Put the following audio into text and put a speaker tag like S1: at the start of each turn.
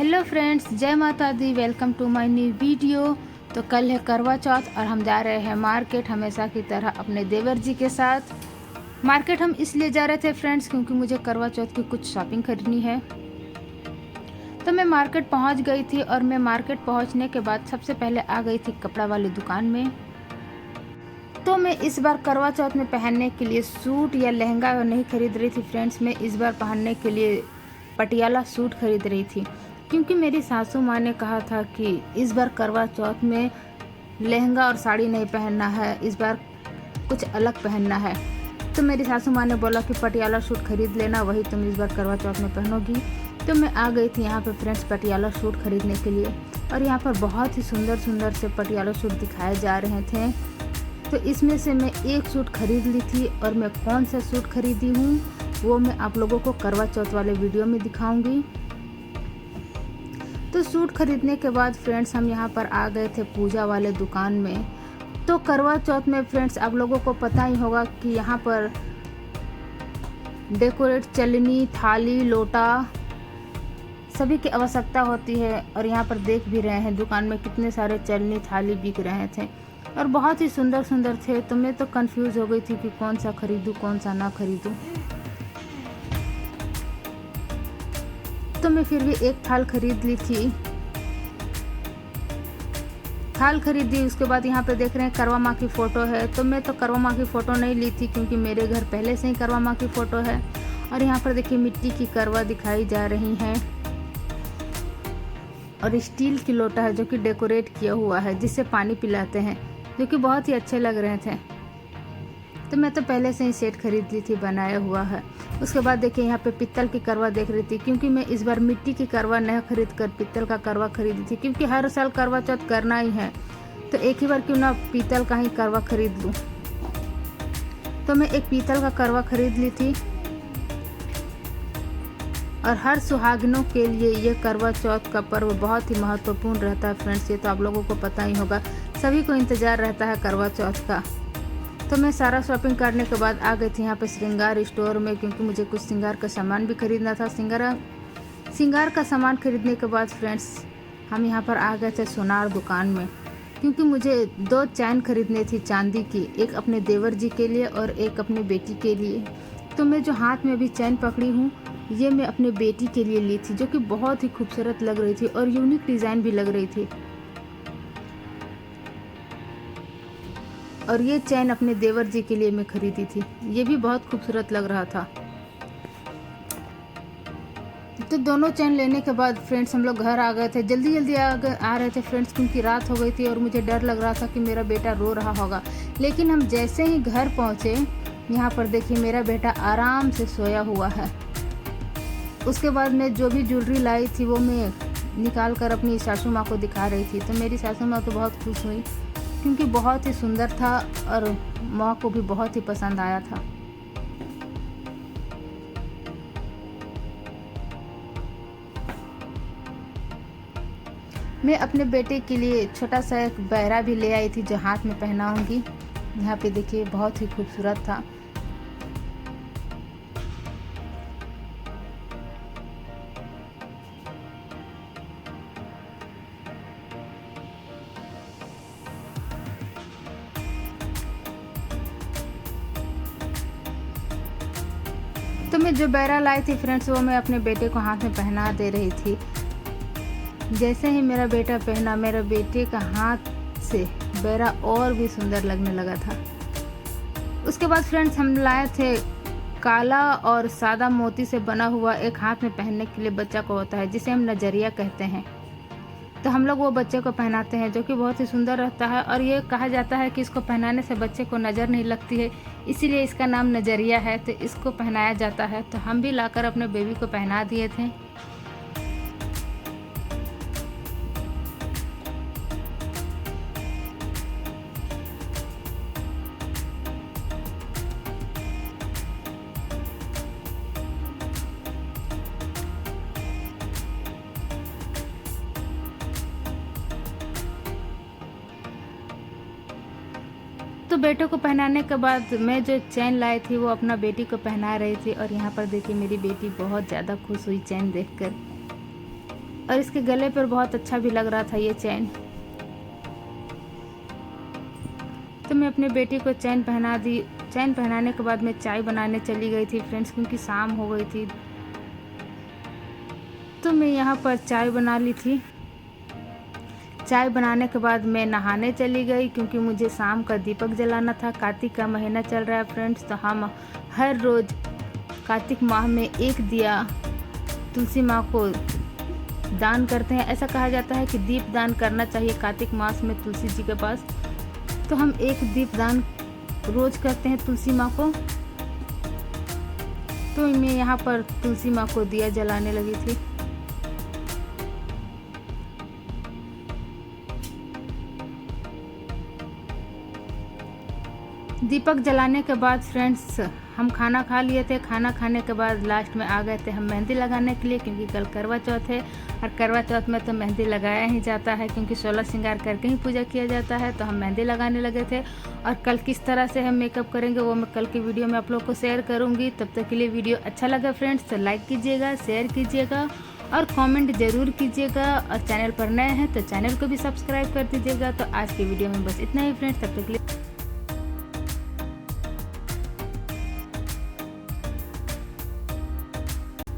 S1: Hello friends, जय माता दी। Welcome to my new video. तो कल है करवा चौथ और हम जा रहे हैं मार्केट, हमेशा की तरह अपने देवर जी के साथ। मार्केट हम इसलिए जा रहे थे फ्रेंड्स क्योंकि मुझे करवा चौथ की कुछ शॉपिंग करनी है। तो मैं मार्केट पहुंच गई थी और मैं मार्केट पहुंचने के बाद सबसे पहले आ गई थी कपड़ा वाली दुकान में। तो मैं इस बार करवा चौथ में पहनने के लिए सूट या लहंगा नहीं खरीद रही थी फ्रेंड्स। मैं इस बार पहनने के लिए पटियाला सूट खरीद रही थी क्योंकि मेरी सासू माँ ने कहा था कि इस बार करवा चौथ में लहंगा और साड़ी नहीं पहनना है, इस बार कुछ अलग पहनना है। तो मेरी सासू माँ ने बोला कि पटियाला सूट खरीद लेना, वही तुम इस बार करवा चौथ में पहनोगी। तो मैं आ गई थी यहाँ पे फ्रेंड्स पटियाला सूट खरीदने के लिए और यहाँ पर बहुत ही सुंदर सुंदर से पटियाला सूट दिखाए जा रहे थे। तो इसमें से मैं एक सूट खरीद ली थी और मैं कौन सा सूट खरीदी हूँ वो मैं आप लोगों को करवा चौथ वाले वीडियो में दिखाऊंगी। तो सूट खरीदने के बाद फ्रेंड्स हम यहाँ पर आ गए थे पूजा वाले दुकान में। तो करवा चौथ में फ्रेंड्स आप लोगों को पता ही होगा कि यहाँ पर डेकोरेट चलनी, थाली, लोटा सभी की आवश्यकता होती है और यहाँ पर देख भी रहे हैं दुकान में कितने सारे चलनी थाली बिक रहे थे और बहुत ही सुंदर सुंदर थे। तो मैं तो कंफ्यूज हो गई थी कि कौन सा खरीदूँ कौन सा ना खरीदूँ। तो मैं फिर भी एक थाल खरीद ली थी। थाल खरीदी, उसके बाद यहाँ पे देख रहे हैं करवा माँ की फ़ोटो है। तो मैं तो करवा माँ की फ़ोटो नहीं ली थी क्योंकि मेरे घर पहले से ही करवा माँ की फ़ोटो है। और यहाँ पर देखिए मिट्टी की करवा दिखाई जा रही हैं और स्टील की लोटा है जो कि डेकोरेट किया हुआ है जिससे पानी पिलाते हैं, जो कि बहुत ही अच्छे लग रहे थे। तो मैं तो पहले से ही सेट खरीद ली थी, बनाया हुआ है। उसके बाद देखिए यहाँ पे पित्तल की करवा देख रही थी क्योंकि मैं इस बार मिट्टी की करवा नहीं खरीद कर पित्तल का करवा खरीदी थी क्योंकि हर साल करवा चौथ करना ही है तो एक ही बार क्यों ना पीतल का ही करवा खरीद लूँ। तो मैं एक पीतल का करवा खरीद ली थी और हर सुहागिनों के लिए ये करवा चौथ का पर्व बहुत ही महत्वपूर्ण रहता है फ्रेंड्स। ये तो आप लोगों को पता ही होगा, सभी को इंतज़ार रहता है करवा चौथ का। तो मैं सारा शॉपिंग करने के बाद आ गई थी यहाँ पे श्रृंगार स्टोर में क्योंकि मुझे कुछ श्रृंगार का सामान भी खरीदना था। श्रृंगार का सामान खरीदने के बाद फ्रेंड्स हम यहाँ पर आ गए थे सोनार दुकान में क्योंकि मुझे 2 चैन खरीदनी थी चांदी की, एक अपने देवर जी के लिए और एक अपने बेटी के लिए। तो मैं जो हाथ में अभी चैन पकड़ी हूँ ये मैं अपने बेटी के लिए ली थी जो कि बहुत ही खूबसूरत लग रही थी और यूनिक डिज़ाइन भी लग रही थी। और ये चैन अपने देवर जी के लिए मैं खरीदी थी, ये भी बहुत खूबसूरत लग रहा था। तो दोनों चैन लेने के बाद फ्रेंड्स हम लोग घर आ गए थे। जल्दी जल्दी आ रहे थे फ्रेंड्स क्योंकि रात हो गई थी और मुझे डर लग रहा था कि मेरा बेटा रो रहा होगा। लेकिन हम जैसे ही घर पहुँचे यहाँ पर देखिए मेरा बेटा आराम से सोया हुआ है। उसके बाद मैं जो भी ज्वेलरी लाई थी वो मैं निकाल कर अपनी सासू माँ को दिखा रही थी। तो मेरी सासू माँ तो बहुत खुश हुई क्योंकि बहुत ही सुंदर था और माँ को भी बहुत ही पसंद आया था। मैं अपने बेटे के लिए छोटा सा एक बहरा भी ले आई थी जो हाथ में पहनाऊंगी। यहाँ पे देखिए बहुत ही खूबसूरत था। तो मैं जो बहरा लाई थी फ्रेंड्स वो मैं अपने बेटे को हाथ में पहना दे रही थी। जैसे ही मेरा बेटा पहना मेरे बेटे का हाथ से बहरा और भी सुंदर लगने लगा था। उसके बाद फ्रेंड्स हम लाए थे काला और सादा मोती से बना हुआ एक हाथ में पहनने के लिए बच्चा को होता है जिसे हम नजरिया कहते हैं। तो हम लोग वो बच्चे को पहनाते हैं जो कि बहुत ही सुंदर रहता है और ये कहा जाता है कि इसको पहनाने से बच्चे को नज़र नहीं लगती है, इसीलिए इसका नाम नजरिया है। तो इसको पहनाया जाता है। तो हम भी लाकर अपने बेबी को पहना दिए थे। तो बेटे को पहनाने के बाद मैं जो चैन लाई थी वो अपना बेटी को पहना रही थी और यहाँ पर देखिए मेरी बेटी बहुत ज़्यादा खुश हुई चैन देखकर। और इसके गले पर बहुत अच्छा भी लग रहा था ये चैन। तो मैं अपने बेटी को चैन पहना दी। चैन पहनाने के बाद मैं चाय बनाने चली गई थी फ्रेंड्स, क्योंकि शाम हो गई थी। तो मैं यहाँ पर चाय बना ली थी। चाय बनाने के बाद मैं नहाने चली गई, क्योंकि मुझे शाम का दीपक जलाना था। कार्तिक का महीना चल रहा है फ्रेंड्स, तो हम हर रोज़ कार्तिक माह में एक दिया तुलसी माँ को दान करते हैं। ऐसा कहा जाता है कि दीप दान करना चाहिए कार्तिक मास में तुलसी जी के पास। तो हम एक दीप दान रोज करते हैं तुलसी माँ को। तो मैं यहाँ पर तुलसी माँ को दिया जलाने लगी थी। दीपक जलाने के बाद फ्रेंड्स हम खाना खा लिए थे। खाना खाने के बाद लास्ट में आ गए थे हम मेहंदी लगाने के लिए, क्योंकि कल करवा चौथ है और करवा चौथ में तो मेहंदी लगाया ही जाता है, क्योंकि 16 श्रृंगार करके ही पूजा किया जाता है। तो हम मेहंदी लगाने लगे थे और कल किस तरह से हम मेकअप करेंगे वो मैं कल की वीडियो में आप लोग को शेयर करूँगी। तब तक के लिए वीडियो अच्छा लगा फ्रेंड्स तो लाइक कीजिएगा, शेयर कीजिएगा और कमेंट ज़रूर कीजिएगा। और चैनल पर नए हैं तो चैनल को भी सब्सक्राइब कर दीजिएगा। तो आज की वीडियो में बस इतना ही फ्रेंड्स, तब तक के लिए